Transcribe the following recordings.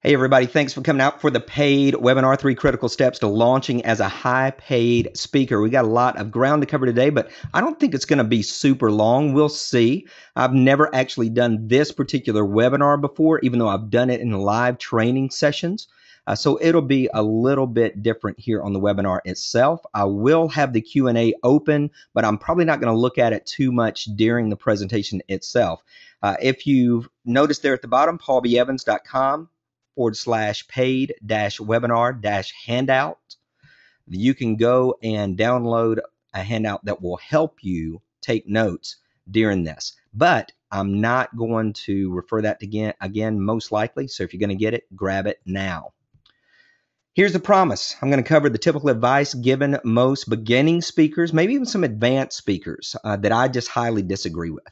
Hey, everybody. Thanks for coming out for the paid webinar, 3 Critical Steps to Launching as a High Paid Speaker. We got a lot of ground to cover today, but I don't think it's going to be super long. We'll see. I've never actually done this particular webinar before, even though I've done it in live training sessions. So it'll be a little bit different here on the webinar itself. I will have the Q&A open, but I'm probably not going to look at it too much during the presentation itself. If you've noticed there at the bottom, paulbevans.com/paid-webinar-handout. You can go and download a handout that will help you take notes during this. But I'm not going to refer that again most likely. So if you're going to get it, grab it now. Here's the promise. I'm going to cover the typical advice given most beginning speakers, maybe even some advanced speakers that I just highly disagree with.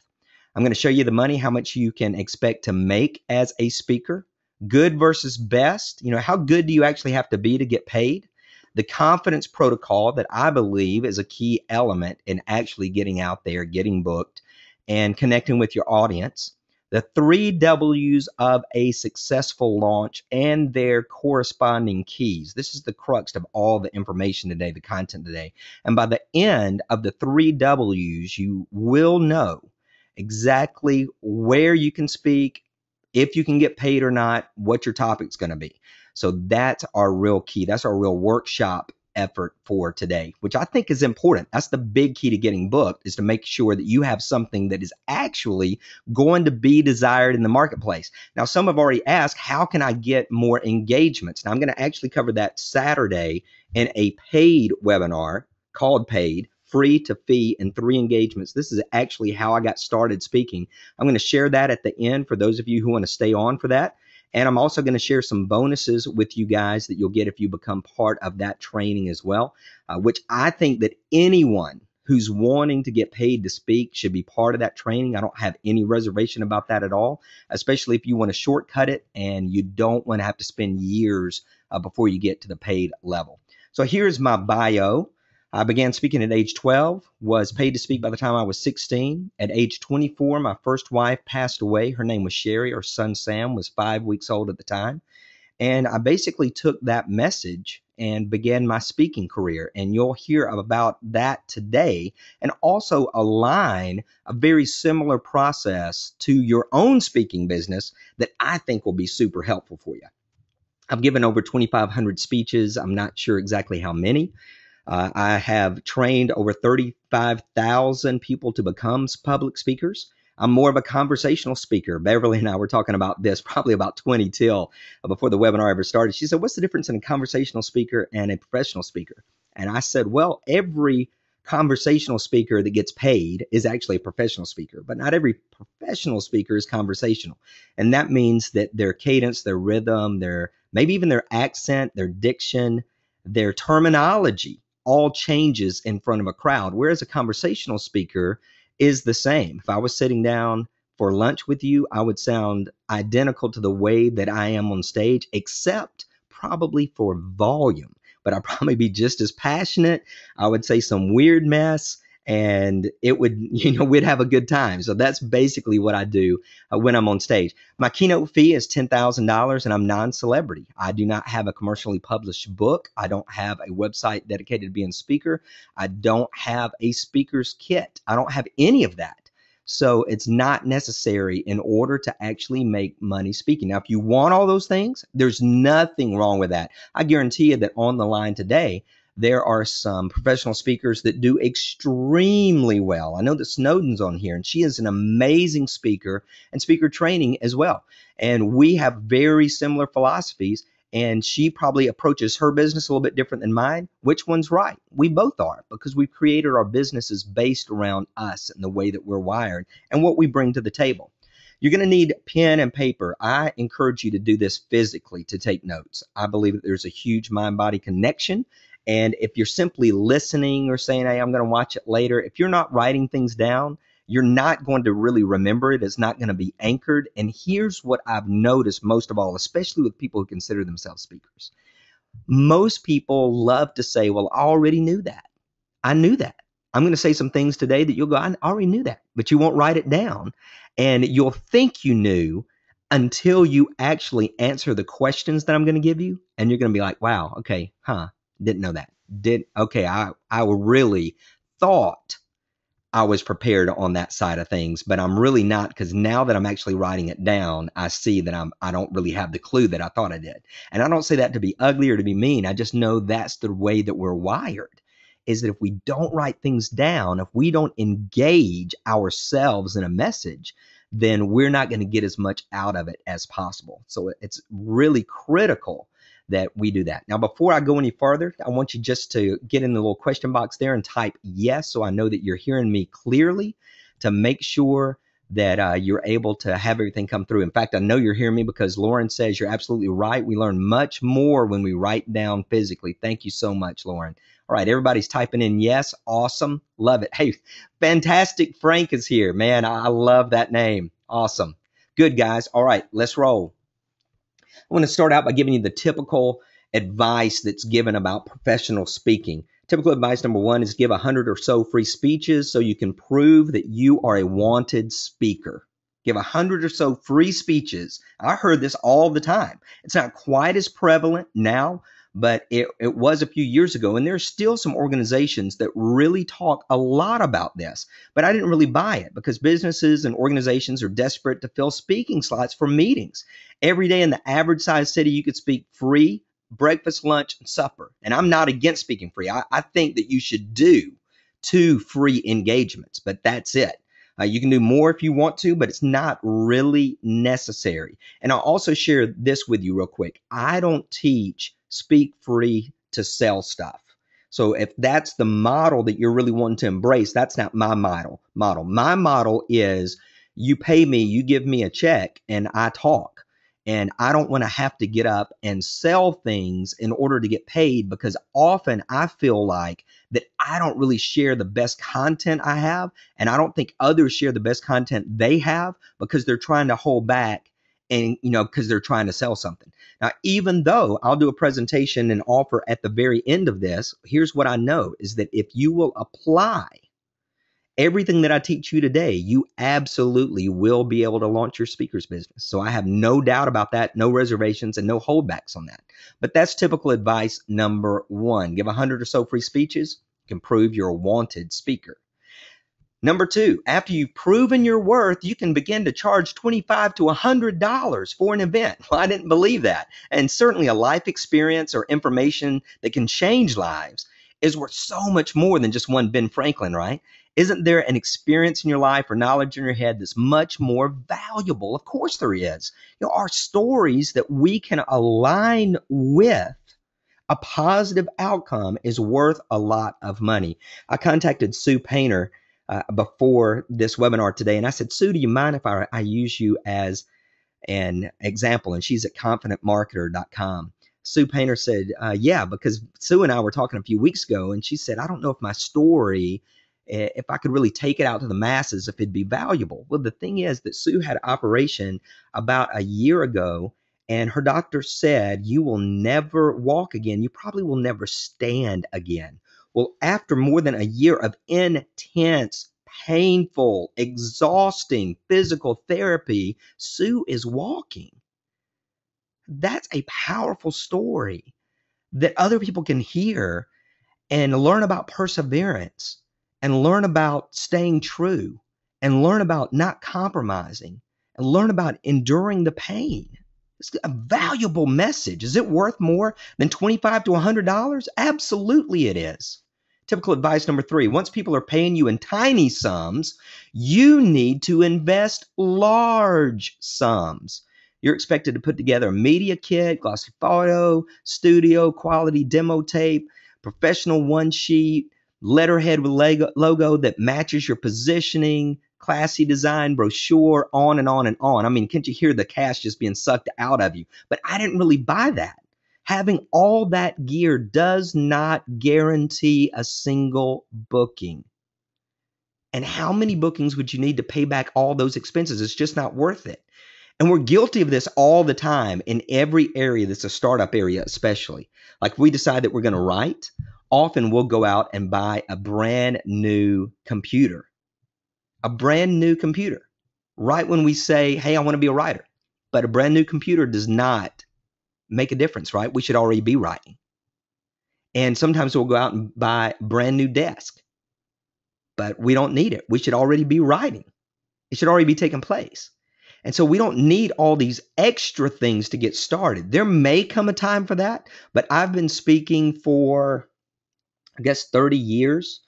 I'm going to show you the money, how much you can expect to make as a speaker, good versus best. How good do you actually have to be to get paid? The confidence protocol that I believe is a key element in actually getting out there, getting booked, and connecting with your audience. The 3 W's of a successful launch and their corresponding keys. This is the crux of all the information today, the content today. And by the end of the 3 W's, you will know exactly where you can speak, if you can get paid or not, what your topic's going to be. So that's our real key. That's our real workshop effort for today, which I think is important. That's the big key to getting booked, is to make sure that you have something that is actually going to be desired in the marketplace. Now, some have already asked, how can I get more engagements? Now, I'm going to actually cover that Saturday in a paid webinar called Paid, free to fee, and 3 engagements. This is actually how I got started speaking. I'm going to share that at the end for those of you who want to stay on for that. And I'm also going to share some bonuses with you guys that you'll get if you become part of that training as well, which I think that anyone who's wanting to get paid to speak should be part of that training. I don't have any reservation about that at all, especially if you want to shortcut it and you don't want to have to spend years before you get to the paid level. So here's my bio. I began speaking at age 12, was paid to speak by the time I was 16. At age 24, my first wife passed away. Her name was Sherry. Our son, Sam, was 5 weeks old at the time. And I basically took that message and began my speaking career. And you'll hear about that today, and also align a very similar process to your own speaking business that I think will be super helpful for you. I've given over 2,500 speeches. I'm not sure exactly how many. I have trained over 35,000 people to become public speakers. I'm more of a conversational speaker. Beverly and I were talking about this probably about 20 till before the webinar ever started. She said, what's the difference in a conversational speaker and a professional speaker? And I said, well, every conversational speaker that gets paid is actually a professional speaker, but not every professional speaker is conversational. And that means that their cadence, their rhythm, maybe even their accent, their diction, their terminology all changes in front of a crowd, whereas a conversational speaker is the same. If I was sitting down for lunch with you, I would sound identical to the way that I am on stage, except probably for volume. But I'd probably be just as passionate. I would say some weird mess, and it would, we'd have a good time. So that's basically what I do when I'm on stage. My keynote fee is $10,000, and I'm non-celebrity. I do not have a commercially published book. I don't have a website dedicated to being a speaker. I don't have a speaker's kit. I don't have any of that. So it's not necessary in order to actually make money speaking. Now, if you want all those things, there's nothing wrong with that. I guarantee you that on the line today, there are some professional speakers that do extremely well. I know that Snowden's on here, and she is an amazing speaker and speaker training as well. And we have very similar philosophies, and she probably approaches her business a little bit different than mine. Which one's right? We both are, because we've created our businesses based around us and the way that we're wired and what we bring to the table. You're going to need pen and paper. I encourage you to do this physically, to take notes. I believe that there's a huge mind-body connection. And if you're simply listening or saying, hey, I'm going to watch it later, if you're not writing things down, you're not going to really remember it. It's not going to be anchored. And here's what I've noticed most of all, especially with people who consider themselves speakers. Most people love to say, well, I already knew that. I knew that. I'm going to say some things today that you'll go, I already knew that, but you won't write it down. And you'll think you knew until you actually answer the questions that I'm going to give you. And you're going to be like, wow, okay, didn't know that. I really thought I was prepared on that side of things, but I'm really not, because now that I'm actually writing it down, I see that I don't really have the clue that I thought I did. And I don't say that to be ugly or to be mean. I just know that's the way that we're wired, is that if we don't write things down, if we don't engage ourselves in a message, then we're not going to get as much out of it as possible. So it's really critical that we do that. Now, before I go any further, I want you just to get in the little question box there and type yes, so I know that you're hearing me clearly, to make sure that you're able to have everything come through. In fact, I know you're hearing me because Lauren says you're absolutely right. We learn much more when we write down physically. Thank you so much, Lauren. All right, everybody's typing in yes. Awesome. Love it. Hey, Fantastic Frank is here. Man, I love that name. Awesome. Good, guys. All right, let's roll. I want to start out by giving you the typical advice that's given about professional speaking. Typical advice number one is give 100 or so free speeches so you can prove that you are a wanted speaker. Give 100 or so free speeches. I heard this all the time. It's not quite as prevalent now, but it was a few years ago. And there's still some organizations that really talk a lot about this. But I didn't really buy it because businesses and organizations are desperate to fill speaking slots for meetings. Every day in the average size city, you could speak free, breakfast, lunch, and supper. And I'm not against speaking free. I think that you should do 2 free engagements, but that's it. You can do more if you want to, but it's not really necessary. And I'll also share this with you real quick. I don't teach speak free to sell stuff. So if that's the model that you're really wanting to embrace, that's not my model. My model is you pay me, you give me a check, and I talk. And I don't want to have to get up and sell things in order to get paid, because often I feel like that I don't really share the best content I have. And I don't think others share the best content they have because they're trying to hold back and, because they're trying to sell something. Now, even though I'll do a presentation and offer at the very end of this, here's what I know is that if you will apply everything that I teach you today, you absolutely will be able to launch your speaker's business. So I have no doubt about that, no reservations and no holdbacks on that. But that's typical advice number one. Give 100 or so free speeches, you can prove you're a wanted speaker. Number two, after you've proven your worth, you can begin to charge $25 to $100 for an event. Well, I didn't believe that. And certainly a life experience or information that can change lives is worth so much more than just one Ben Franklin, right? Isn't there an experience in your life or knowledge in your head that's much more valuable? Of course there is. Our stories that we can align with a positive outcome is worth a lot of money. I contacted Sue Painter before this webinar today, and I said, Sue, do you mind if I use you as an example? And she's at confidentmarketer.com. Sue Painter said, yeah, because Sue and I were talking a few weeks ago, and she said, I don't know if my story, if I could really take it out to the masses, if it'd be valuable. Well, the thing is that Sue had an operation about a year ago, and her doctor said, you will never walk again. You probably will never stand again. Well, after more than a year of intense, painful, exhausting physical therapy, Sue is walking. That's a powerful story that other people can hear and learn about perseverance and learn about staying true and learn about not compromising and learn about enduring the pain. It's a valuable message. Is it worth more than $25 to $100? Absolutely it is. Typical advice number three, once people are paying you in tiny sums, you need to invest large sums. You're expected to put together a media kit, glossy photo, studio, quality demo tape, professional one sheet, letterhead with logo that matches your positioning, classy design, brochure, on and on and on. I mean, can't you hear the cash just being sucked out of you? But I didn't really buy that. Having all that gear does not guarantee a single booking. And how many bookings would you need to pay back all those expenses? It's just not worth it. And we're guilty of this all the time in every area that's a startup area, especially. Like we decide that we're going to write, often we'll go out and buy a brand new computer. A brand new computer. Right when we say, hey, I want to be a writer. But a brand new computer does not make a difference, right? We should already be writing. And sometimes we'll go out and buy a brand new desk, but we don't need it. We should already be writing. It should already be taking place. And so we don't need all these extra things to get started. There may come a time for that, but I've been speaking for, I guess, 30 years,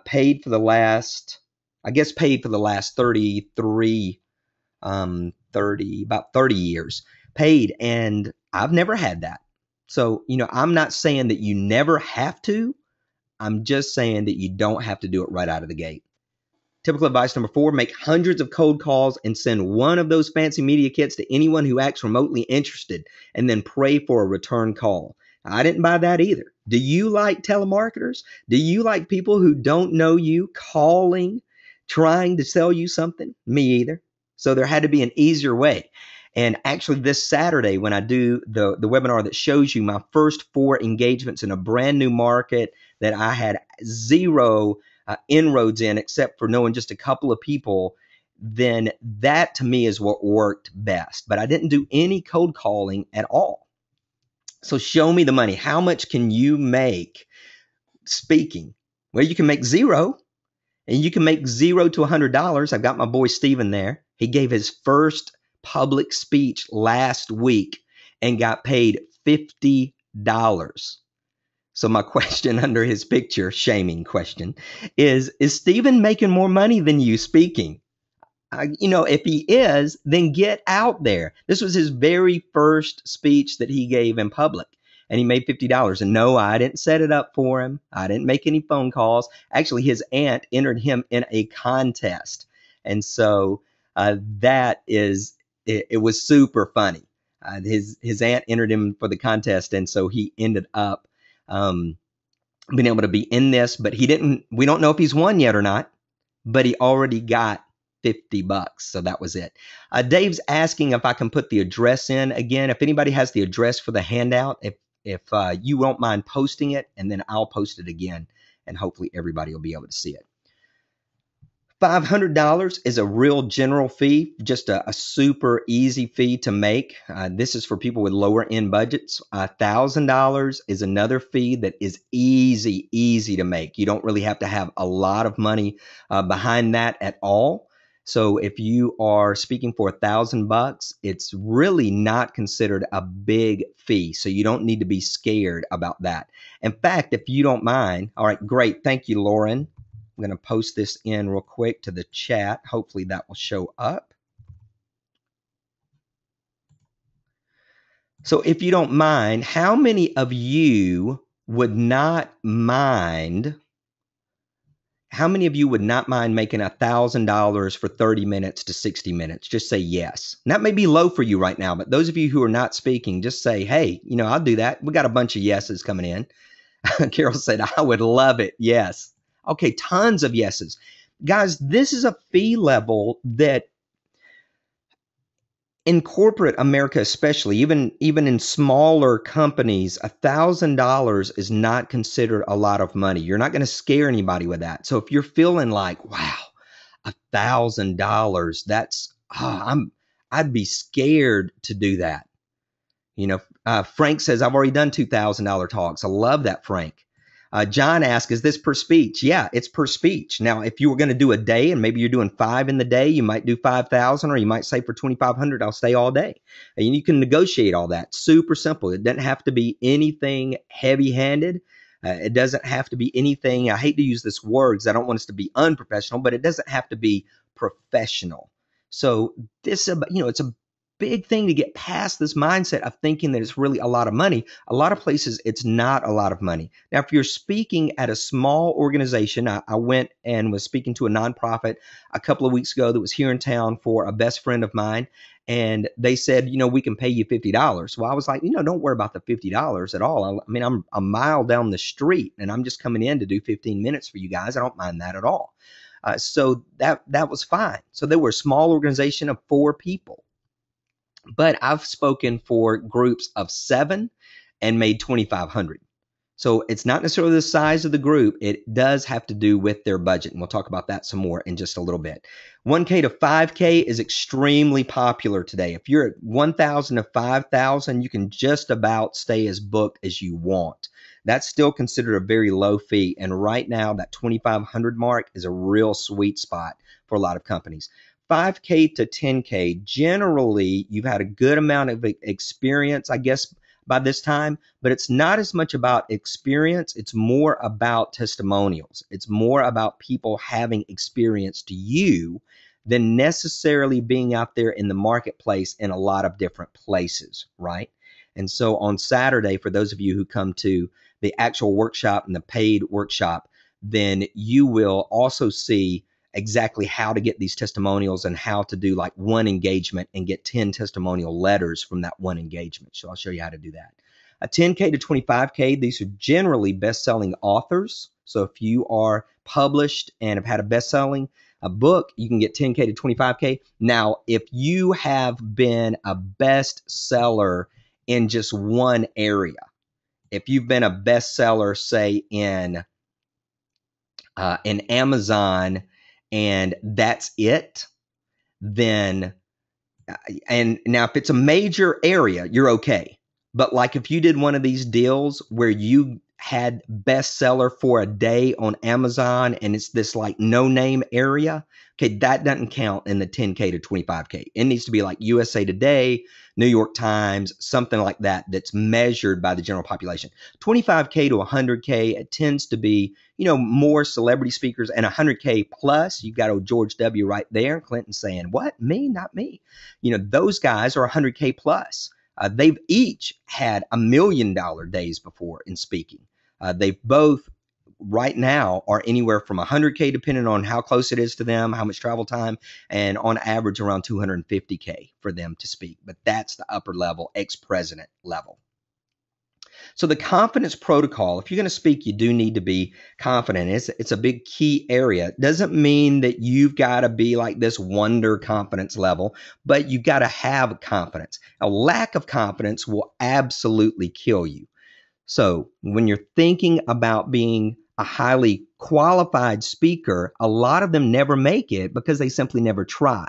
paid for the last 33, about 30 years paid. And I've never had that. So, I'm not saying that you never have to. I'm just saying that you don't have to do it right out of the gate. Typical advice number 4, make hundreds of cold calls and send one of those fancy media kits to anyone who acts remotely interested, and then pray for a return call. I didn't buy that either. Do you like telemarketers? Do you like people who don't know you calling, trying to sell you something? Me either. So there had to be an easier way. And actually this Saturday, when I do the webinar that shows you my first 4 engagements in a brand new market that I had zero inroads in, except for knowing just a couple of people, then that to me is what worked best. But I didn't do any cold calling at all. So show me the money. How much can you make speaking? Well, you can make zero, and you can make $0 to $100. I've got my boy Steven there. He gave his first public speech last week and got paid $50. So my question under his picture, shaming question, is Steven making more money than you speaking? If he is, then get out there. This was his very first speech that he gave in public, and he made $50. And no, I didn't set it up for him. I didn't make any phone calls. Actually, his aunt entered him in a contest. And so it was super funny. His aunt entered him for the contest, and so he ended up been able to be in this, but we don't know if he's won yet or not, but he already got $50. So that was it. Dave's asking if I can put the address in again. If anybody has the address for the handout, if you won't mind posting it, and then I'll post it again, and hopefully everybody will be able to see it. $500 is a real general fee, just a super easy fee to make. This is for people with lower end budgets. $1,000 is another fee that is easy to make. You don't really have to have a lot of money behind that at all. So if you are speaking for $1,000, it's really not considered a big fee. So you don't need to be scared about that. In fact, if you don't mind, all right, great. Thank you, Lauren. I'm going to post this in real quick to the chat. Hopefully that will show up. So if you don't mind, how many of you would not mind making $1,000 for 30 minutes to 60 minutes? Just say yes. And that may be low for you right now, but those of you who are not speaking, just say, hey, I'll do that. We got a bunch of yeses coming in. Carol said, I would love it. Yes. Okay, tons of yeses. Guys, this is a fee level that in corporate America especially, even in smaller companies, $1,000 is not considered a lot of money. You're not going to scare anybody with that. So if you're feeling like, wow, $1,000, that's, I'd be scared to do that. Frank says, I've already done $2,000 talks. I love that, Frank. John asked, is this per speech? Yeah, it's per speech. Now, if you were going to do a day and maybe you're doing 5 in the day, you might do 5,000, or you might say for 2,500, I'll stay all day. And you can negotiate all that. Super simple. It doesn't have to be anything heavy-handed. It doesn't have to be anything. I hate to use this word because I don't want us to be unprofessional, but it doesn't have to be professional. So this, it's a big thing to get past this mindset of thinking that it's really a lot of money. A lot of places, it's not a lot of money. Now, if you're speaking at a small organization, I went and was speaking to a nonprofit a couple of weeks ago that was here in town for a best friend of mine. And they said, we can pay you $50. Well, I was like, don't worry about the $50 at all. I mean, I'm a mile down the street and I'm just coming in to do 15 minutes for you guys. I don't mind that at all. So that was fine. So they were a small organization of 4 people. But I've spoken for groups of 7 and made $2,500. So it's not necessarily the size of the group. It does have to do with their budget. And we'll talk about that some more in just a little bit. 1K to 5K is extremely popular today. If you're at 1,000 to 5,000, you can just about stay as booked as you want. That's still considered a very low fee. And right now, that 2,500 mark is a real sweet spot for a lot of companies. 5K to 10K, generally, you've had a good amount of experience, I guess, by this time, but it's not as much about experience. It's more about testimonials. It's more about people having experience to you than necessarily being out there in the marketplace in a lot of different places, right? And so on Saturday, for those of you who come to the actual workshop and the paid workshop, then you will also see exactly how to get these testimonials and how to do like one engagement and get 10 testimonial letters from that one engagement. So I'll show you how to do that. A 10K to 25K, these are generally best-selling authors. So if you are published and have had a book, you can get 10K to 25K. Now, if you have been a bestseller in just one area, if you've been a bestseller, say in Amazon, and that's it, then, and now if it's a major area, you're okay. But like if you did one of these deals where you had bestseller for a day on Amazon and it's this like no name area, okay, that doesn't count in the 10K to 25K. It needs to be like USA Today, New York Times, something like that that's measured by the general population. 25K to 100K, it tends to be, more celebrity speakers, and 100K plus, you've got old George W. right there, and Clinton saying, what, me, not me. Those guys are 100K plus. They've each had $1 million days before in speaking. They've both right now are anywhere from 100K, depending on how close it is to them, how much travel time, and on average around 250K for them to speak. But that's the upper level, ex-president level. So the confidence protocol, if you're going to speak, you do need to be confident. It's a big key area. It doesn't mean that you've got to be like this wonder confidence level, but you've got to have confidence. A lack of confidence will absolutely kill you. So when you're thinking about being a highly qualified speaker, a lot of them never make it because they simply never try.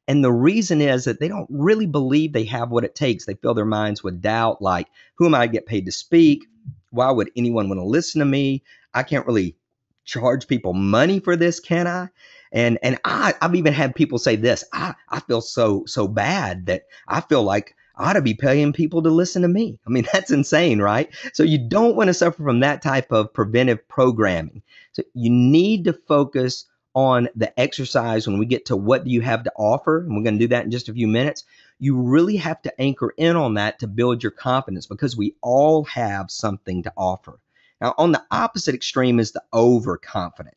And the reason is that they don't really believe they have what it takes. They fill their minds with doubt, like, who am I to get paid to speak? Why would anyone want to listen to me? I can't really charge people money for this, can I? And I've even had people say this, I feel so bad that I feel like I ought to be paying people to listen to me. I mean, that's insane, right? So you don't want to suffer from that type of preventive programming. So you need to focus on the exercise when we get to what do you have to offer, and we're going to do that in just a few minutes. You really have to anchor in on that to build your confidence, because we all have something to offer. Now, on the opposite extreme is the overconfident.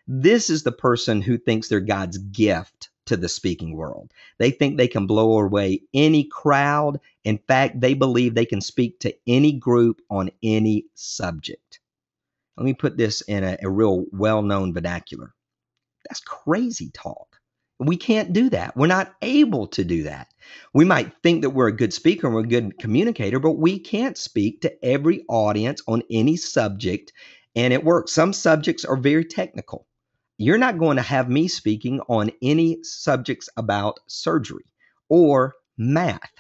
This is the person who thinks they're God's gift to the speaking world. They think they can blow away any crowd. In fact, they believe they can speak to any group on any subject. Let me put this in a real well-known vernacular. That's crazy talk. We can't do that. We're not able to do that. We might think that we're a good speaker and we're a good communicator, but we can't speak to every audience on any subject, and it works. Some subjects are very technical. You're not going to have me speaking on any subjects about surgery or math.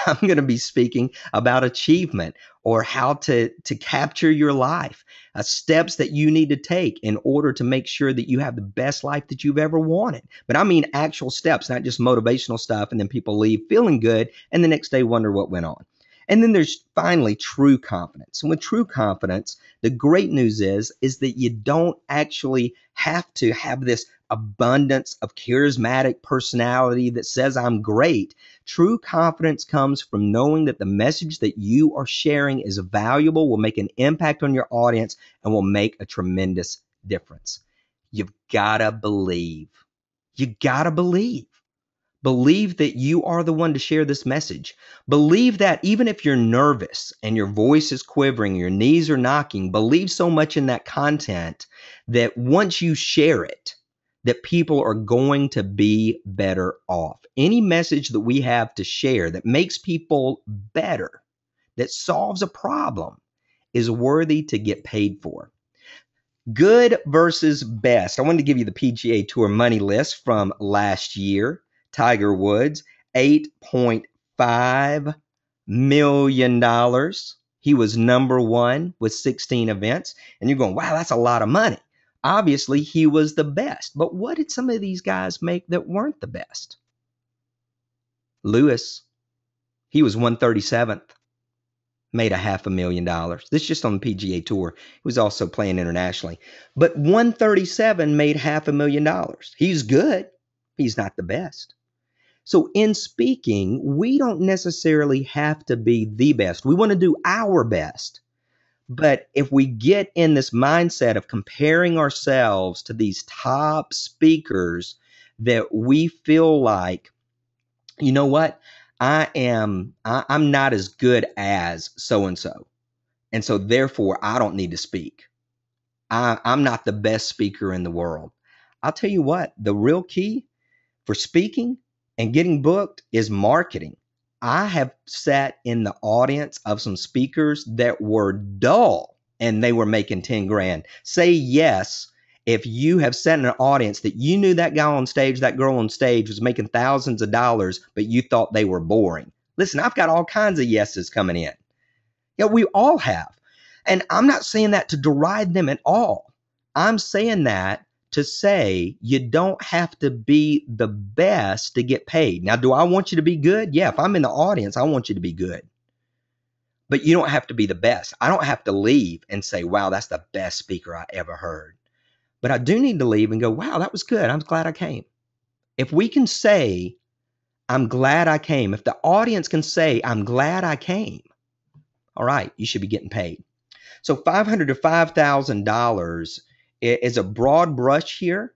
I'm going to be speaking about achievement or how to capture your life, steps that you need to take in order to make sure that you have the best life that you've ever wanted. But I mean actual steps, not just motivational stuff, and then people leave feeling good and the next day wonder what went on. And then there's finally true confidence. And with true confidence, the great news is that you don't actually have to have this abundance of charismatic personality that says I'm great. True confidence comes from knowing that the message that you are sharing is valuable, will make an impact on your audience, and will make a tremendous difference. You've got to believe. You got to believe. Believe that you are the one to share this message. Believe that even if you're nervous and your voice is quivering, your knees are knocking, believe so much in that content that once you share it, that people are going to be better off. Any message that we have to share that makes people better, that solves a problem, is worthy to get paid for. Good versus best. I wanted to give you the PGA Tour money list from last year. Tiger Woods, $8.5 million. He was number one with 16 events. And you're going, wow, that's a lot of money. Obviously, he was the best. But what did some of these guys make that weren't the best? Lewis, he was 137th. Made $500,000. This is just on the PGA Tour. He was also playing internationally. But 137 made $500,000. He's good. He's not the best. So in speaking, we don't necessarily have to be the best. We want to do our best. But if we get in this mindset of comparing ourselves to these top speakers that we feel like, you know what? I'm not as good as so-and-so. And so therefore I don't need to speak. I'm not the best speaker in the world. I'll tell you what, the real key for speaking and getting booked is marketing. I have sat in the audience of some speakers that were dull and they were making 10 grand. Say yes if you have sat in an audience that you knew that guy on stage, that girl on stage was making thousands of dollars, but you thought they were boring. Listen, I've got all kinds of yeses coming in. Yeah, we all have. And I'm not saying that to deride them at all. I'm saying that to say you don't have to be the best to get paid. Now, do I want you to be good? Yeah, if I'm in the audience, I want you to be good. But you don't have to be the best. I don't have to leave and say, wow, that's the best speaker I ever heard. But I do need to leave and go, wow, that was good. I'm glad I came. If we can say, I'm glad I came, if the audience can say, I'm glad I came, all right, you should be getting paid. So $500 to $5,000 is a broad brush here,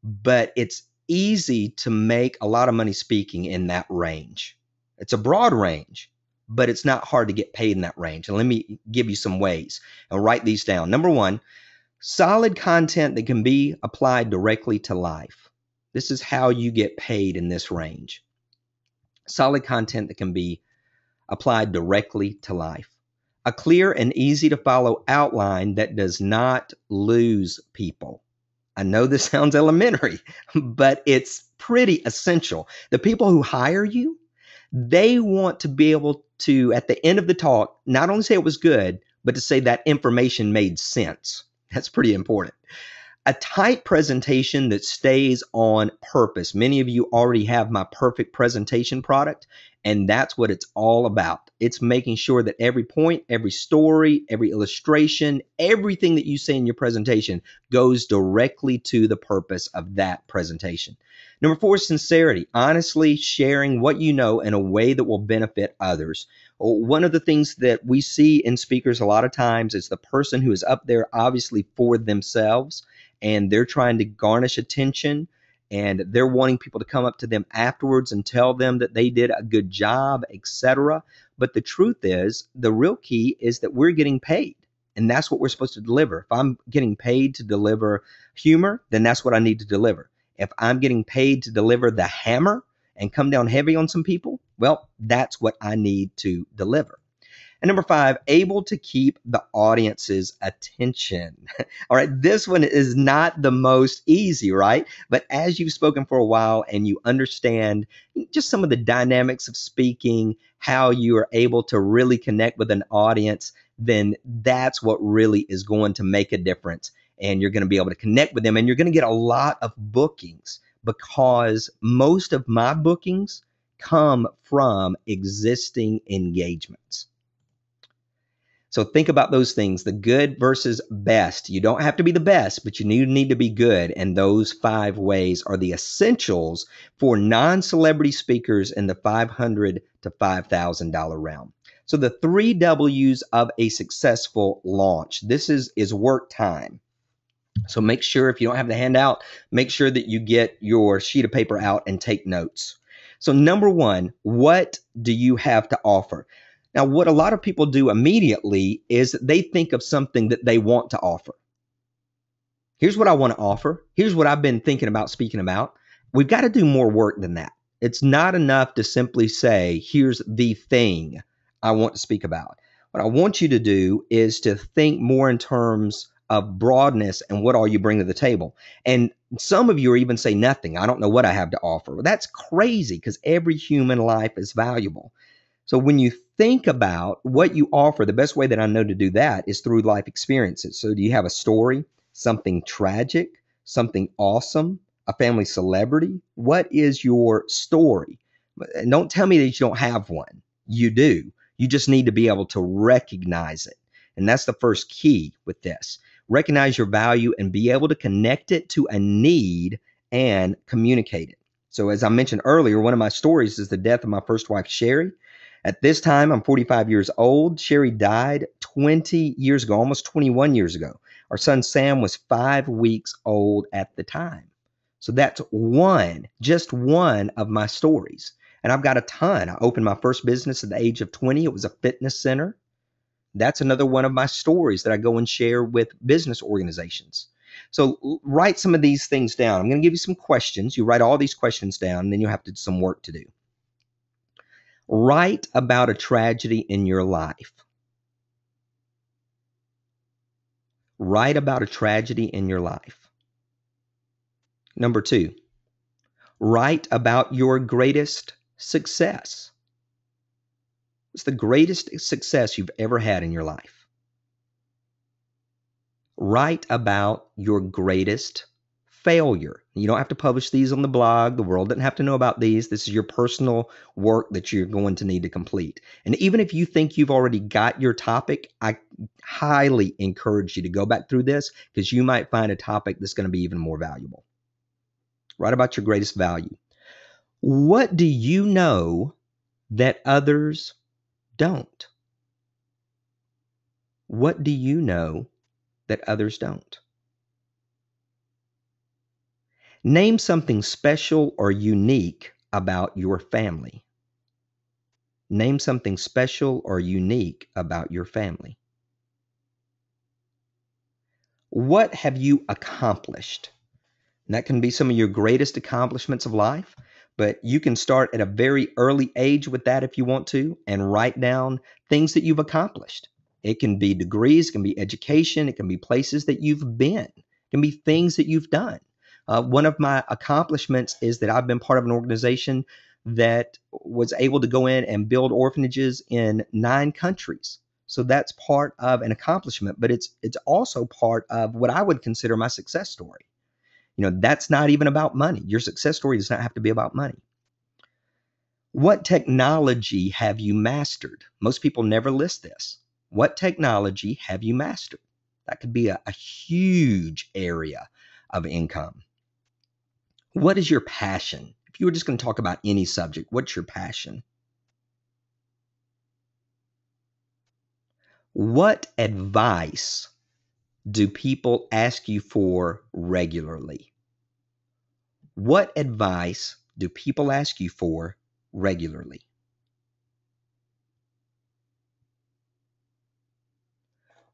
but it's easy to make a lot of money speaking in that range. It's a broad range, but it's not hard to get paid in that range. And let me give you some ways and write these down. Number one, solid content that can be applied directly to life. This is how you get paid in this range. Solid content that can be applied directly to life. A clear and easy to follow outline that does not lose people. I know this sounds elementary, but it's pretty essential. The people who hire you, they want to be able to, at the end of the talk, not only say it was good, but to say that information made sense. That's pretty important. A tight presentation that stays on purpose. Many of you already have my perfect presentation product, and that's what it's all about. It's making sure that every point, every story, every illustration, everything that you say in your presentation goes directly to the purpose of that presentation. Number four, sincerity. Honestly sharing what you know in a way that will benefit others. One of the things that we see in speakers a lot of times is the person who is up there obviously for themselves, and they're trying to garnish attention, and they're wanting people to come up to them afterwards and tell them that they did a good job, etc. But the truth is, the real key is that we're getting paid, and that's what we're supposed to deliver. If I'm getting paid to deliver humor, then that's what I need to deliver. If I'm getting paid to deliver the hammer and come down heavy on some people, well, that's what I need to deliver. And number five, able to keep the audience's attention. All right, this one is not the most easy, right? But as you've spoken for a while and you understand just some of the dynamics of speaking, how you are able to really connect with an audience, then that's what really is going to make a difference. And you're going to be able to connect with them, and you're going to get a lot of bookings, because most of my bookings come from existing engagements. So think about those things, the good versus best. You don't have to be the best, but you need to be good. And those 5 ways are the essentials for non-celebrity speakers in the $500 to $5,000 realm. So the 3 W's of a successful launch. This is work time. So make sure, if you don't have the handout, make sure that you get your sheet of paper out and take notes. So number 1, what do you have to offer? Now, what a lot of people do immediately is they think of something that they want to offer. Here's what I want to offer. Here's what I've been thinking about speaking about. We've got to do more work than that. It's not enough to simply say, here's the thing I want to speak about. What I want you to do is to think more in terms of broadness and what all you bring to the table. And some of you are even say nothing. I don't know what I have to offer. Well, that's crazy because every human life is valuable. So when you think about what you offer, the best way that I know to do that is through life experiences. So do you have a story, something tragic, something awesome, a family celebrity? What is your story? And don't tell me that you don't have one. You do. You just need to be able to recognize it. And that's the first key with this. Recognize your value and be able to connect it to a need and communicate it. So as I mentioned earlier, one of my stories is the death of my first wife, Sherry. At this time, I'm 45 years old. Sherry died 20 years ago, almost 21 years ago. Our son Sam was 5 weeks old at the time. So that's just one of my stories. And I've got a ton. I opened my first business at the age of 20. It was a fitness center. That's another one of my stories that I go and share with business organizations. So write some of these things down. I'm going to give you some questions. You write all these questions down, and then you'll have to do some work to do. Write about a tragedy in your life. Write about a tragedy in your life. Number 2, write about your greatest success. What's the greatest success you've ever had in your life? Write about your greatest failure. You don't have to publish these on the blog. The world doesn't have to know about these. This is your personal work that you're going to need to complete. And even if you think you've already got your topic, I highly encourage you to go back through this because you might find a topic that's going to be even more valuable. Write about your greatest value. What do you know that others don't? What do you know that others don't? Name something special or unique about your family. Name something special or unique about your family. What have you accomplished? And that can be some of your greatest accomplishments of life, but you can start at a very early age with that if you want to and write down things that you've accomplished. It can be degrees, it can be education, it can be places that you've been, it can be things that you've done. One of my accomplishments is that I've been part of an organization that was able to go in and build orphanages in 9 countries. So that's part of an accomplishment, but it's also part of what I would consider my success story. You know, that's not even about money. Your success story does not have to be about money. What technology have you mastered? Most people never list this. What technology have you mastered? That could be a huge area of income. What is your passion? If you were just going to talk about any subject, what's your passion? What advice do people ask you for regularly? What advice do people ask you for regularly?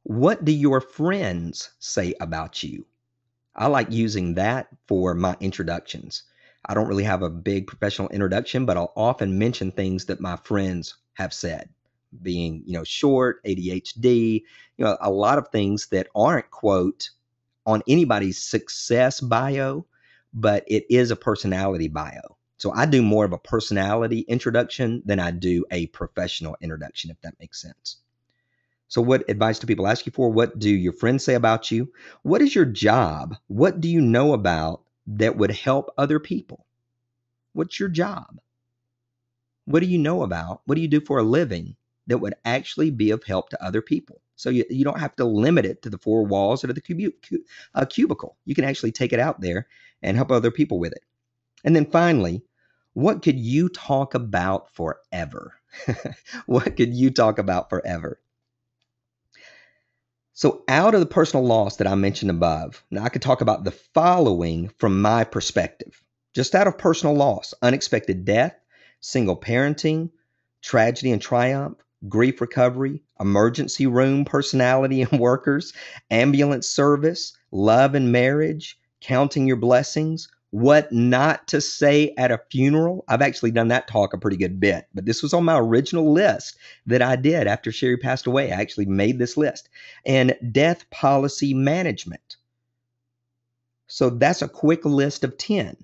What do your friends say about you? I like using that for my introductions. I don't really have a big professional introduction, but I'll often mention things that my friends have said, being, short, ADHD, a lot of things that aren't, quote, on anybody's success bio, but it is a personality bio. So I do more of a personality introduction than I do a professional introduction, if that makes sense. So what advice do people ask you for? What do your friends say about you? What is your job? What do you know about that would help other people? What's your job? What do you know about? What do you do for a living that would actually be of help to other people? So you don't have to limit it to the 4 walls or to the cubicle. You can actually take it out there and help other people with it. And then finally, what could you talk about forever? What could you talk about forever? So out of the personal loss that I mentioned above, now I could talk about the following from my perspective. Just out of personal loss: unexpected death, single parenting, tragedy and triumph, grief recovery, emergency room personality and workers, ambulance service, love and marriage, counting your blessings, what not to say at a funeral. I've actually done that talk a pretty good bit, but this was on my original list that I did after Sherry passed away. I actually made this list. And death policy management. So that's a quick list of 10.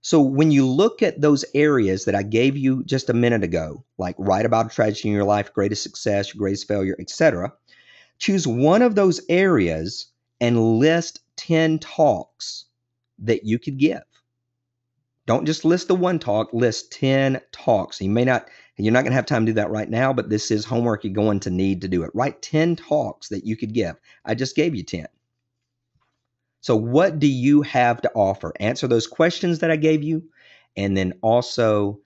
So when you look at those areas that I gave you just a minute ago, like write about a tragedy in your life, greatest success, your greatest failure, etc., choose one of those areas and list 10 talks that you could give. Don't just list the one talk, list 10 talks. You're not going to have time to do that right now, but this is homework you're going to need to do it. Write 10 talks that you could give. I just gave you 10. So what do you have to offer? Answer those questions that I gave you, and then also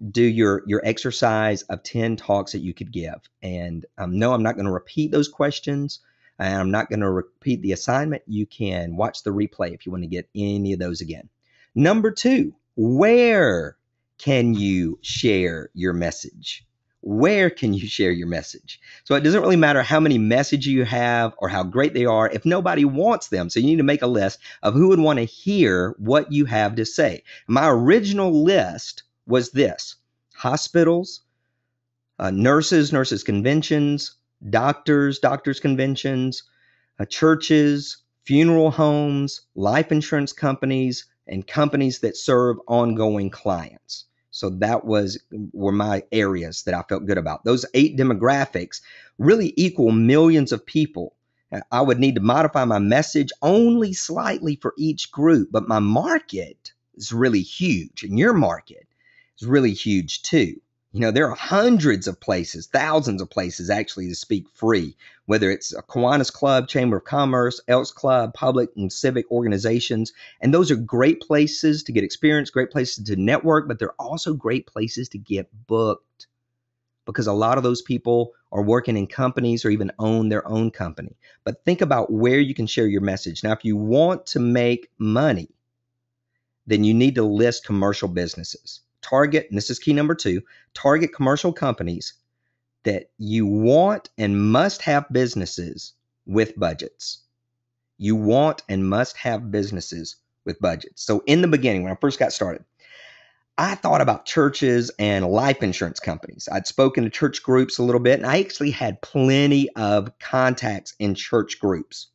do your exercise of 10 talks that you could give. And no, I'm not going to repeat those questions, and I'm not going to repeat the assignment. You can watch the replay if you want to get any of those again. Number 2, where can you share your message? Where can you share your message? So it doesn't really matter how many messages you have or how great they are if nobody wants them. So you need to make a list of who would want to hear what you have to say. My original list was this: hospitals, nurses conventions, doctors conventions, churches, funeral homes, life insurance companies, and companies that serve ongoing clients. So that were my areas that I felt good about. Those 8 demographics really equal millions of people. I would need to modify my message only slightly for each group, but my market is really huge, and your market is really huge too. You know, there are hundreds of places, thousands of places actually to speak free, whether it's a Kiwanis Club, Chamber of Commerce, Elks Club, public and civic organizations. And those are great places to get experience, great places to network, but they're also great places to get booked, because a lot of those people are working in companies or even own their own company. But think about where you can share your message. Now, if you want to make money, then you need to list commercial businesses. Target, and this is key number 2, target commercial companies that you want and must have businesses with budgets. You want and must have businesses with budgets. So in the beginning, when I first got started, I thought about churches and life insurance companies. I'd spoken to church groups a little bit, and I actually had plenty of contacts in church groups.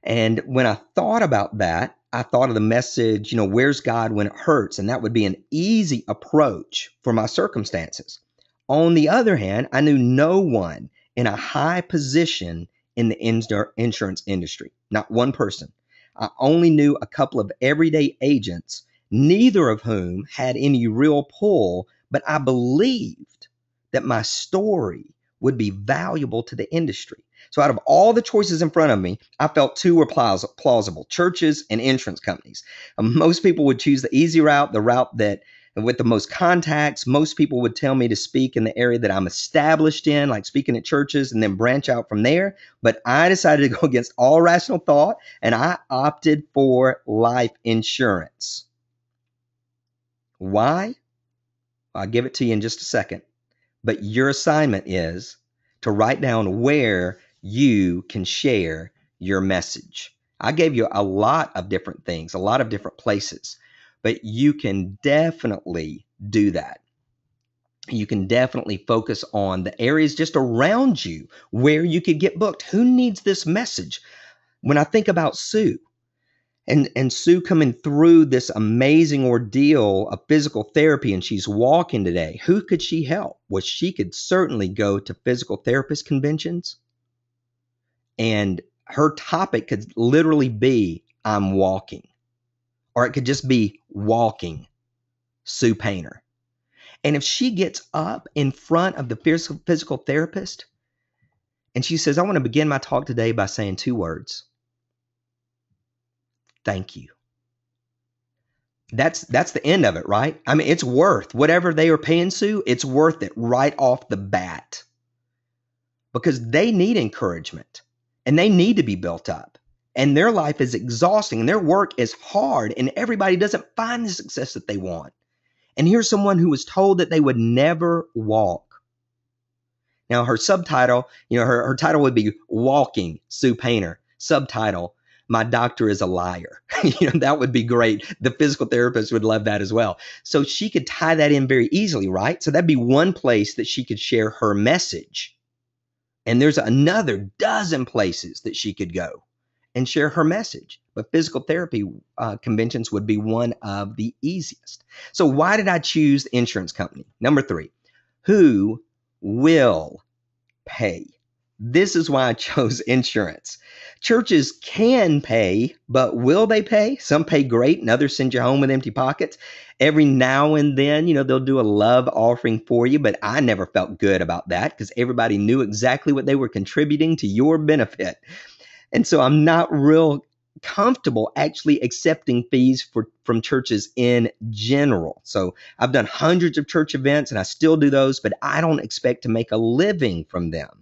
And when I thought about that, I thought of the message, where's God when it hurts? And that would be an easy approach for my circumstances. On the other hand, I knew no one in a high position in the insurance industry, not one person. I only knew a couple of everyday agents, neither of whom had any real pull, but I believed that my story would be valuable to the industry. So out of all the choices in front of me, I felt 2 were plausible: churches and insurance companies. Most people would choose the easy route, the route that with the most contacts. Most people would tell me to speak in the area that I'm established in, like speaking at churches, and then branch out from there. But I decided to go against all rational thought, and I opted for life insurance. Why? I'll give it to you in just a second. But your assignment is to write down where you can share your message. I gave you a lot of different things, a lot of different places, but you can definitely do that. You can definitely focus on the areas just around you where you could get booked. Who needs this message? When I think about Sue, and Sue coming through this amazing ordeal of physical therapy, and she's walking today, who could she help? Well, she could certainly go to physical therapist conventions, and her topic could literally be, I'm walking. Or it could just be walking Sue Painter. And if she gets up in front of the physical therapist and she says, I want to begin my talk today by saying 2 words: thank you. That's the end of it, right? I mean, it's worth whatever they are paying Sue. It's worth it right off the bat, because they need encouragement and they need to be built up, and their life is exhausting and their work is hard, and everybody doesn't find the success that they want. And here's someone who was told that they would never walk. Now, her subtitle, her title would be Walking Sue Painter. Subtitle, My Doctor is a Liar. That would be great. The physical therapist would love that as well. So she could tie that in very easily, right? So that'd be one place that she could share her message. And there's another dozen places that she could go and share her message. But physical therapy conventions would be one of the easiest. So why did I choose the insurance company? Number 3, who will pay? This is why I chose insurance. Churches can pay, but will they pay? Some pay great and others send you home with empty pockets. Every now and then, they'll do a love offering for you, but I never felt good about that because everybody knew exactly what they were contributing to your benefit. And so I'm not real comfortable actually accepting fees from churches in general. So I've done hundreds of church events and I still do those, but I don't expect to make a living from them.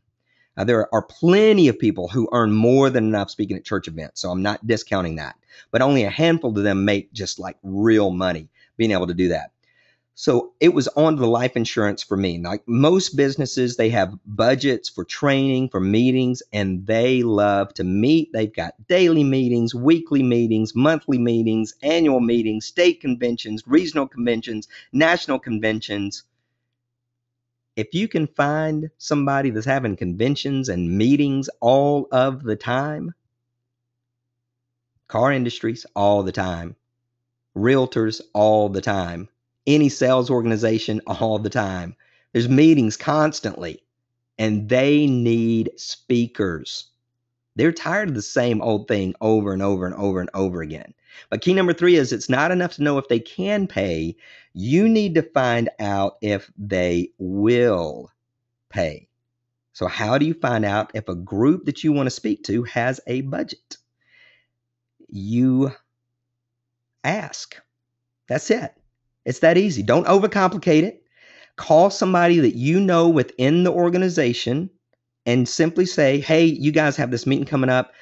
There are plenty of people who earn more than enough speaking at church events, so I'm not discounting that. But only a handful of them make just like real money being able to do that. So it was on the life insurance for me. Like most businesses, they have budgets for training, for meetings, and they love to meet. They've got daily meetings, weekly meetings, monthly meetings, annual meetings, state conventions, regional conventions, national conventions. If you can find somebody that's having conventions and meetings all of the time, car industries all the time, realtors all the time, any sales organization all the time, there's meetings constantly, and they need speakers. They're tired of the same old thing over and over and over and over again. But key number 3 is it's not enough to know if they can pay. You need to find out if they will pay. So how do you find out if a group that you want to speak to has a budget? You ask. That's it. It's that easy. Don't overcomplicate it. Call somebody that you know within the organization and simply say, hey, you guys have this meeting coming up.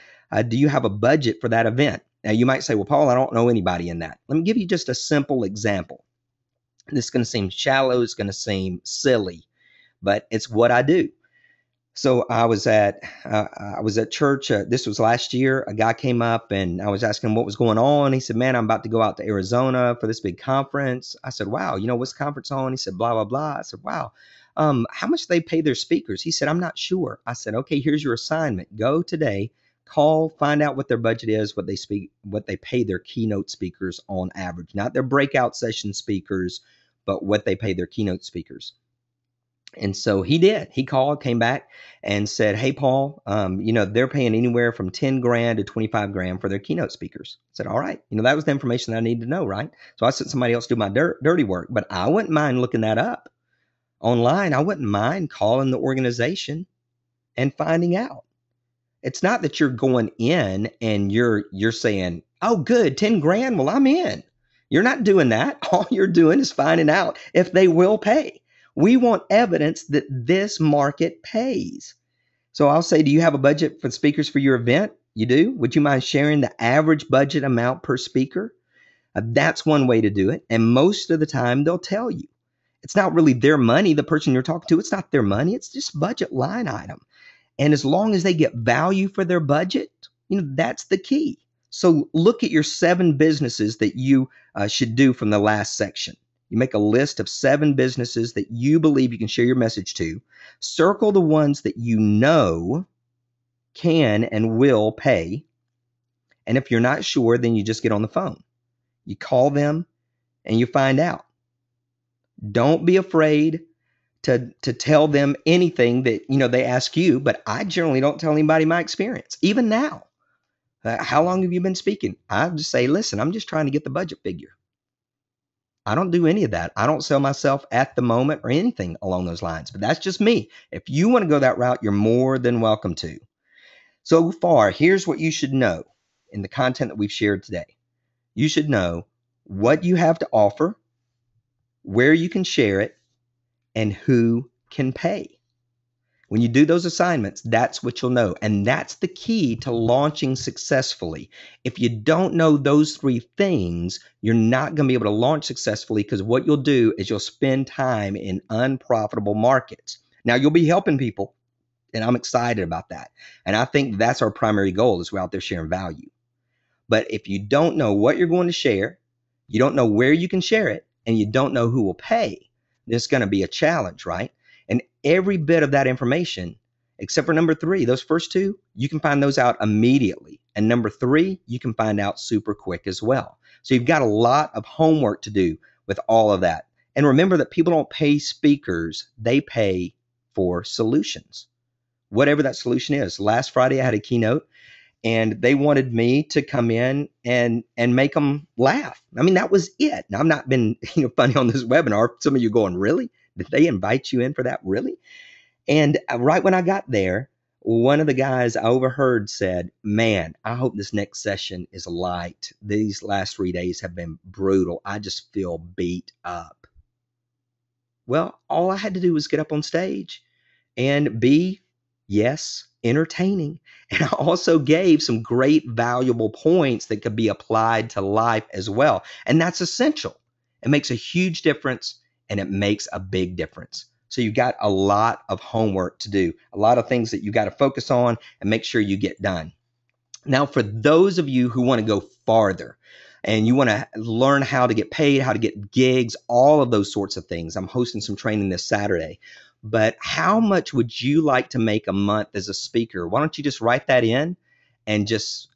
Do you have a budget for that event? Now, you might say, well, Paul, I don't know anybody in that. Let me give you just a simple example. This is going to seem shallow. It's going to seem silly, but it's what I do. So I was at church. This was last year. A guy came up and I was asking him what was going on. He said, man, I'm about to go out to Arizona for this big conference. I said, wow, what's the conference on? He said, blah, blah, blah. I said, wow. How much do they pay their speakers? He said, I'm not sure. I said, okay, here's your assignment. Go today, call, find out what their budget is, what they pay their keynote speakers on average, not their breakout session speakers, but what they pay their keynote speakers. And so he did. He called, came back and said, hey, Paul, they're paying anywhere from 10 grand to 25 grand for their keynote speakers. I said, all right. That was the information that I needed to know, right? So I sent somebody else to do my dirty work, but I wouldn't mind looking that up online. I wouldn't mind calling the organization and finding out. It's not that you're going in and you're saying, oh, good, 10 grand. Well, I'm in. You're not doing that. All you're doing is finding out if they will pay. We want evidence that this market pays. So I'll say, do you have a budget for speakers for your event? You do? Would you mind sharing the average budget amount per speaker? That's one way to do it. And most of the time they'll tell you. It's not really their money, the person you're talking to. It's not their money. It's just budget line item. And as long as they get value for their budget, that's the key. So look at your 7 businesses that you should do from the last section. You make a list of 7 businesses that you believe you can share your message to. Circle the ones that you know can and will pay. And if you're not sure, then you just get on the phone. You call them and you find out. Don't be afraid to tell them anything that they ask you, but I generally don't tell anybody my experience. Even now, how long have you been speaking? I just say, listen, I'm just trying to get the budget figure. I don't do any of that. I don't sell myself at the moment or anything along those lines, but that's just me. If you want to go that route, you're more than welcome to. So far, here's what you should know in the content that we've shared today. You should know what you have to offer, where you can share it, and who can pay. When you do those assignments, that's what you'll know. And that's the key to launching successfully. If you don't know those 3 things, you're not going to be able to launch successfully because what you'll do is you'll spend time in unprofitable markets. Now, you'll be helping people, and I'm excited about that. And I think that's our primary goal is we're out there sharing value. But if you don't know what you're going to share, you don't know where you can share it, and you don't know who will pay, there's going to be a challenge, right? And every bit of that information, except for number 3, those first 2, you can find those out immediately. And number 3, you can find out super quick as well. So you've got a lot of homework to do with all of that. And remember that people don't pay speakers, they pay for solutions, whatever that solution is. Last Friday, I had a keynote, and they wanted me to come in and make them laugh. I mean, that was it. Now, I've not been funny on this webinar. Some of you going, really? Did they invite you in for that? Really? And right when I got there, one of the guys I overheard said, man, I hope this next session is light. These last 3 days have been brutal. I just feel beat up. Well, all I had to do was get up on stage and be, yes, entertaining. And I also gave some great valuable points that could be applied to life as well. And that's essential. It makes a huge difference, and it makes a big difference. So you've got a lot of homework to do, a lot of things that you got to focus on and make sure you get done. Now, for those of you who want to go farther and you want to learn how to get paid, how to get gigs, all of those sorts of things, I'm hosting some training this Saturday. But how much would you like to make a month as a speaker? Why don't you just write that in and just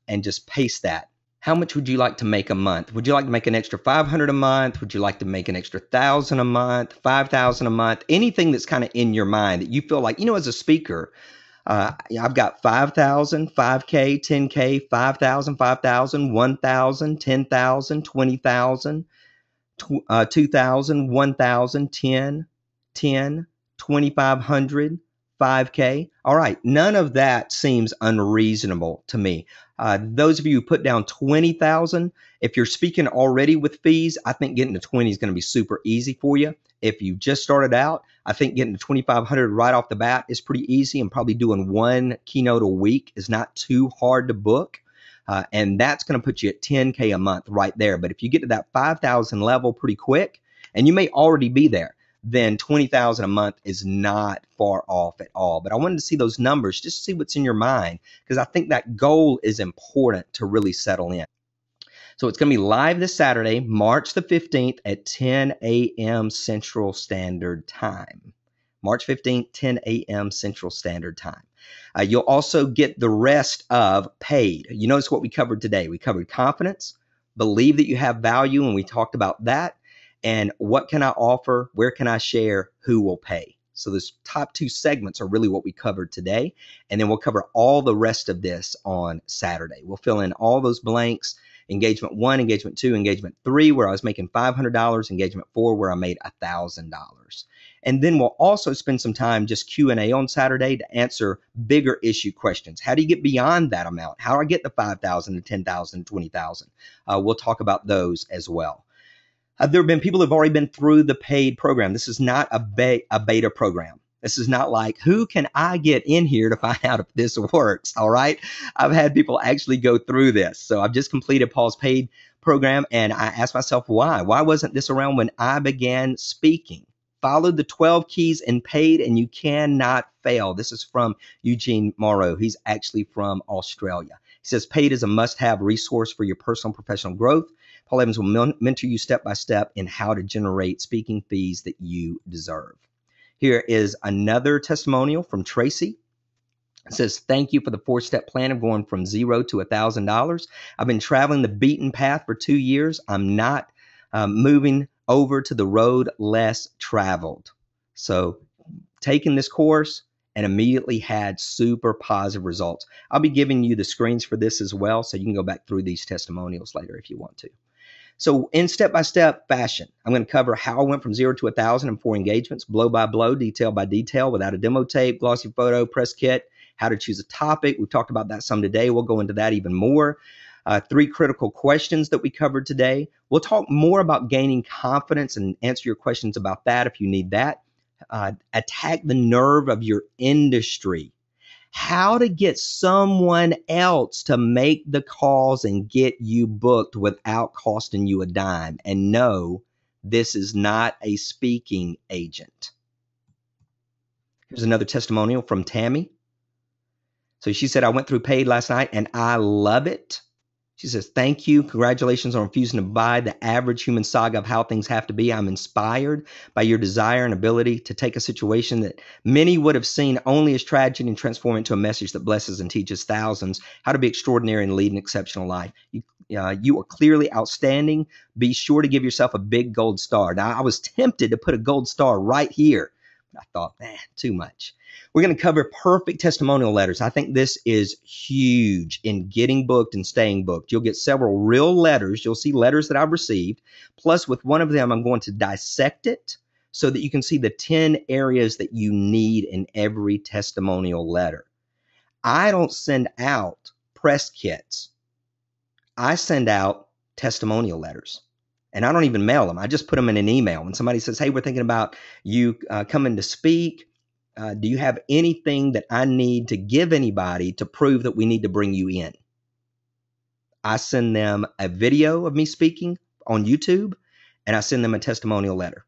paste that? How much would you like to make a month? Would you like to make an extra $500 a month? Would you like to make an extra $1,000 a month, $5,000 a month? Anything that's kind of in your mind that you feel like, as a speaker, I've got 5,000, 5K, 10K, 5,000, 5,000, 1,000, 10,000, 20,000, 2,000, 1,000, 10, 10, 2,500, 5K. All right, none of that seems unreasonable to me. Those of you who put down 20,000, if you're speaking already with fees, I think getting to 20 is going to be super easy for you. If you just started out, I think getting to 2,500 right off the bat is pretty easy, and probably doing one keynote a week is not too hard to book. And that's going to put you at 10K a month right there. But if you get to that 5,000 level pretty quick, and you may already be there, then 20,000 a month is not far off at all. But I wanted to see those numbers, just to see what's in your mind, because I think that goal is important to really settle in. So it's going to be live this Saturday, March the 15th at 10 a.m. Central Standard Time. March 15th, 10 a.m. Central Standard Time. You'll also get the rest of paid. You notice what we covered today. We covered confidence, believe that you have value, and we talked about that. And what can I offer? Where can I share? Who will pay? So those top 2 segments are really what we covered today. And then we'll cover all the rest of this on Saturday. We'll fill in all those blanks. Engagement 1, engagement 2, engagement 3, where I was making $500, engagement 4, where I made $1,000. And then we'll also spend some time just Q&A on Saturday to answer bigger issue questions. How do you get beyond that amount? How do I get the 5,000 to 10,000, 20,000? We'll talk about those as well. There have been people who have already been through the paid program. This is not a beta program. This is not like, who can I get in here to find out if this works? All right. I've had people actually go through this. So I've just completed Paul's paid program, and I asked myself, why? Why wasn't this around when I began speaking? Followed the 12 keys and paid, and you cannot fail. This is from Eugene Morrow. He's actually from Australia. He says, paid is a must-have resource for your personal and professional growth. Paul Evans will mentor you step by step in how to generate speaking fees that you deserve. Here is another testimonial from Tracy. It says, thank you for the 4-step plan of going from $0 to $1,000. I've been traveling the beaten path for 2 years. I'm not moving over to the road less traveled. So taking this course and immediately had super positive results. I'll be giving you the screens for this as well, so you can go back through these testimonials later if you want to. So in step-by-step fashion, I'm going to cover how I went from 0 to 1,000 in 4 engagements, blow by blow, detail by detail, without a demo tape, glossy photo, press kit, how to choose a topic. We've talked about that some today. We'll go into that even more. 3 critical questions that we covered today. We'll talk more about gaining confidence and answer your questions about that if you need that. Attack the nerve of your industry. How to get someone else to make the calls and get you booked without costing you a dime. And no, this is not a speaking agent. Here's another testimonial from Tammy. So she said, I went through paid last night and I love it. She says, thank you. Congratulations on refusing to buy the average human saga of how things have to be. I'm inspired by your desire and ability to take a situation that many would have seen only as tragedy and transform it into a message that blesses and teaches thousands how to be extraordinary and lead an exceptional life. You are clearly outstanding. Be sure to give yourself a big gold star. Now, I was tempted to put a gold star right here. I thought, too much. We're going to cover perfect testimonial letters. I think this is huge in getting booked and staying booked. You'll get several real letters. You'll see letters that I've received. Plus, with one of them, I'm going to dissect it so that you can see the 10 areas that you need in every testimonial letter. I don't send out press kits. I send out testimonial letters. And I don't even mail them. I just put them in an email. When somebody says, hey, we're thinking about you coming to speak. Do you have anything that I need to give anybody to prove that we need to bring you in? I send them a video of me speaking on YouTube, and I send them a testimonial letter.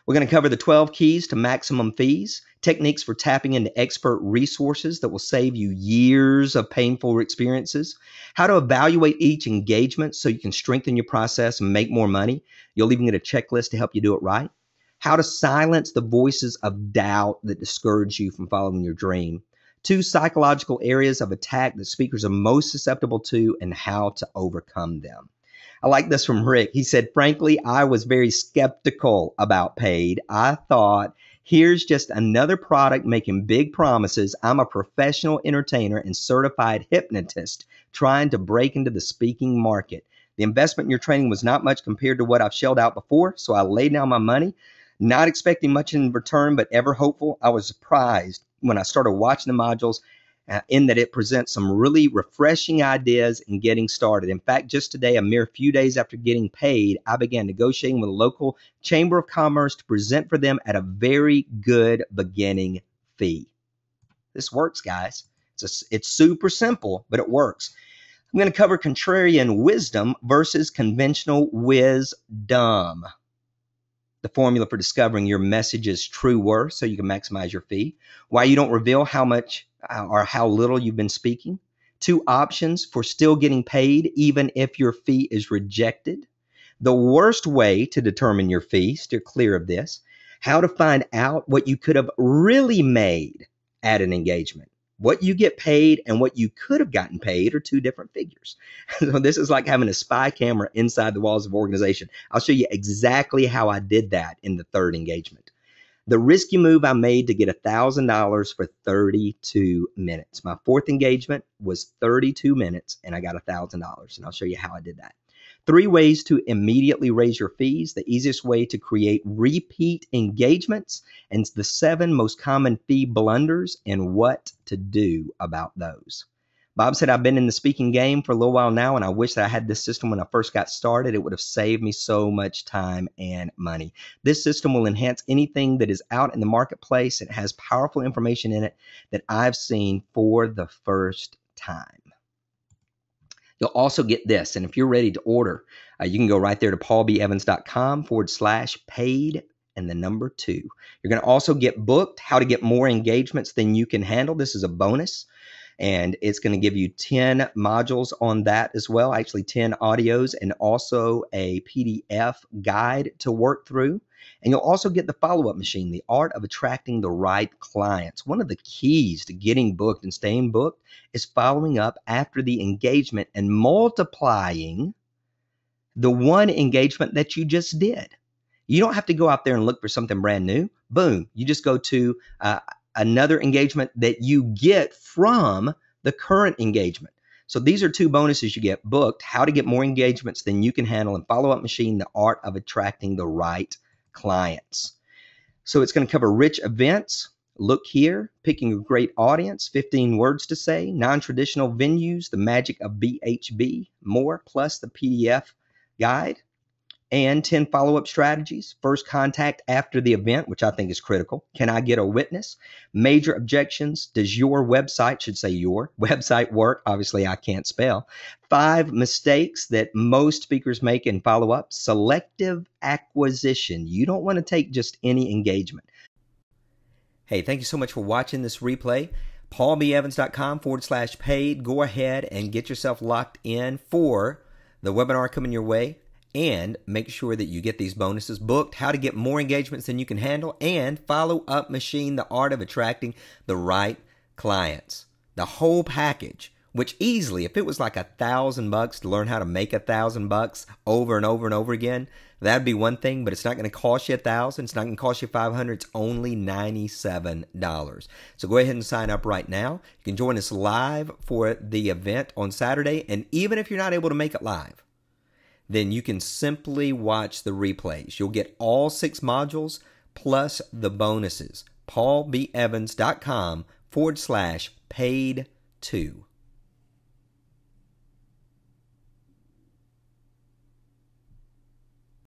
We're going to cover the 12 keys to maximum fees, techniques for tapping into expert resources that will save you years of painful experiences, how to evaluate each engagement so you can strengthen your process and make more money. You'll even get a checklist to help you do it right. How to silence the voices of doubt that discourage you from following your dream. 2 psychological areas of attack that speakers are most susceptible to and how to overcome them. I like this from Rick. He said, frankly, I was very skeptical about paid. I thought, here's just another product making big promises. I'm a professional entertainer and certified hypnotist trying to break into the speaking market. The investment in your training was not much compared to what I've shelled out before, so I laid down my money, not expecting much in return, but ever hopeful. I was surprised when I started watching the modules in that it presents some really refreshing ideas in getting started. In fact, just today, a mere few days after getting paid, I began negotiating with a local chamber of commerce to present for them at a very good beginning fee. This works, guys. It's super simple, but it works. I'm going to cover contrarian wisdom versus conventional wisdom. The formula for discovering your message's true worth so you can maximize your fee. Why you don't reveal how much or how little you've been speaking. 2 options for still getting paid even if your fee is rejected. The worst way to determine your fee, steer clear of this. How to find out what you could have really made at an engagement. What you get paid and what you could have gotten paid are 2 different figures. So this is like having a spy camera inside the walls of an organization. I'll show you exactly how I did that in the 3rd engagement. The risky move I made to get $1,000 for 32 minutes. My 4th engagement was 32 minutes and I got $1,000, and I'll show you how I did that. 3 ways to immediately raise your fees. The easiest way to create repeat engagements, and the 7 most common fee blunders and what to do about those. Bob said, I've been in the speaking game for a little while now, and I wish that I had this system when I first got started. It would have saved me so much time and money. This system will enhance anything that is out in the marketplace. It has powerful information in it that I've seen for the first time. You'll also get this, and if you're ready to order, you can go right there to paulbevans.com/paid and the number 2. You're going to also get booked, how to get more engagements than you can handle. This is a bonus. And it's going to give you 10 modules on that as well, actually 10 audios and also a PDF guide to work through. And you'll also get the follow-up machine, the art of attracting the right clients. One of the keys to getting booked and staying booked is following up after the engagement and multiplying the one engagement that you just did. You don't have to go out there and look for something brand new. Boom, you just go to another engagement that you get from the current engagement. So these are 2 bonuses you get booked: how to get more engagements than you can handle, and follow-up machine, the art of attracting the right clients. So it's going to cover rich events. Look here, picking a great audience, 15 words to say, non-traditional venues, the magic of BHB, more, plus the PDF guide. And 10 follow-up strategies. First contact after the event, which I think is critical. Can I get a witness? Major objections. Does your website, should say your website, work? Obviously, I can't spell. 5 mistakes that most speakers make in follow-up. Selective acquisition. You don't want to take just any engagement. Hey, thank you so much for watching this replay. paulbevans.com/paid. Go ahead and get yourself locked in for the webinar coming your way, and make sure that you get these bonuses booked, how to get more engagements than you can handle, and Follow Up Machine, the art of attracting the right clients. The whole package, which easily, if it was like $1,000 to learn how to make $1,000 over and over and over again, that'd be one thing, but it's not going to cost you $1,000. It's not going to cost you $500. It's only $97. So go ahead and sign up right now. You can join us live for the event on Saturday, and even if you're not able to make it live, then you can simply watch the replays. You'll get all 6 modules plus the bonuses. paulbevans.com/paid2.